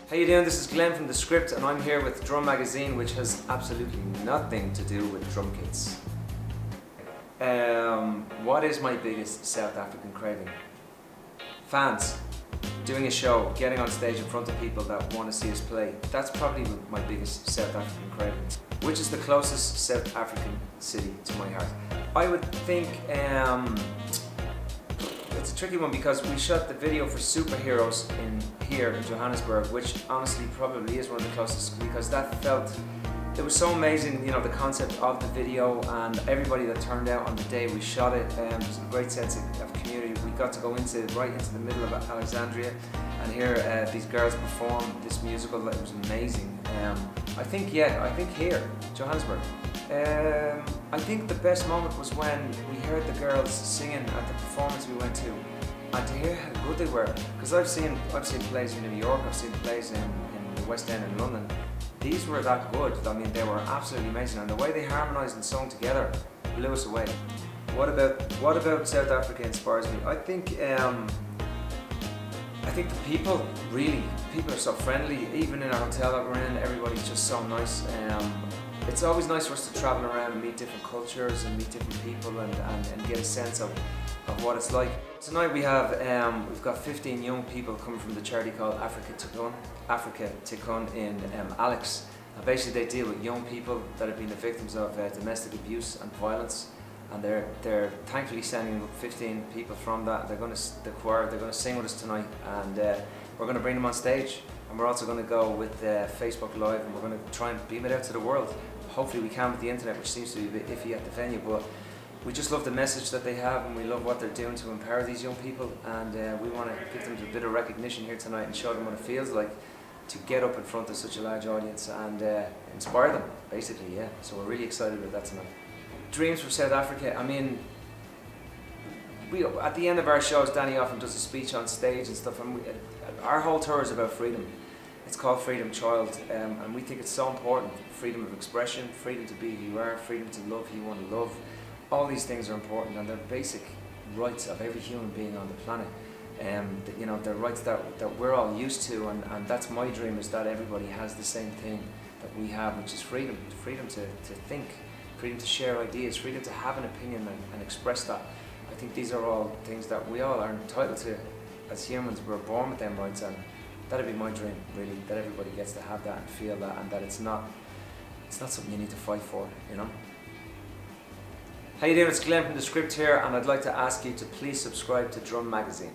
How you doing? This is Glen from The Script and I'm here with Drum Magazine, which has absolutely nothing to do with drum kits. What is my biggest South African craving? Fans. Doing a show, getting on stage in front of people that want to see us play. That's probably my biggest South African craving. Which is the closest South African city to my heart? I would think it's a tricky one because we shot the video for Superheroes here in Johannesburg, which honestly probably is one of the closest, because it was so amazing, you know, the concept of the video and everybody that turned out on the day we shot it. There's a great sense of community. We got to go right into the middle of Alexandria and hear these girls perform this musical. That was amazing. I think here, Johannesburg. I think the best moment was when we heard the girls singing at the performance we went to, and to hear how good they were. Because I've seen plays in New York, I've seen plays in the West End in London. These were that good. I mean, they were absolutely amazing, and the way they harmonised and sung together blew us away. What about South Africa inspires me? I think the people are so friendly. Even in our hotel that we're in, everybody's just so nice. It's always nice for us to travel around and meet different cultures and meet different people and get a sense of what it's like. Tonight we've got 15 young people coming from the charity called Africa Tikkun in Alex. And basically they deal with young people that have been the victims of domestic abuse and violence. And they're thankfully sending 15 people from that. They're going to sing with us tonight, and we're going to bring them on stage. And we're also going to go with Facebook Live, and we're going to try and beam it out to the world. Hopefully we can with the internet, which seems to be a bit iffy at the venue, but we just love the message that they have, and we love what they're doing to empower these young people, and we want to give them a bit of recognition here tonight and show them what it feels like to get up in front of such a large audience and inspire them, basically, yeah. So we're really excited about that tonight. Dreams for South Africa. I mean, at the end of our shows, Danny often does a speech on stage and stuff, and our whole tour is about freedom. It's called Freedom Child, and we think it's so important. Freedom of expression, freedom to be who you are, freedom to love who you want to love. All these things are important, and they're basic rights of every human being on the planet. You know, they're rights that we're all used to, and that's my dream, is that everybody has the same thing that we have, which is freedom. Freedom to think, freedom to share ideas, freedom to have an opinion and express that. I think these are all things that we all are entitled to as humans. We're born with them rights, and that'd be my dream, really, that everybody gets to have that and feel that, and that it's not something you need to fight for, you know. How you doing? It's Glen from The Script here, and I'd like to ask you to please subscribe to Drum Magazine.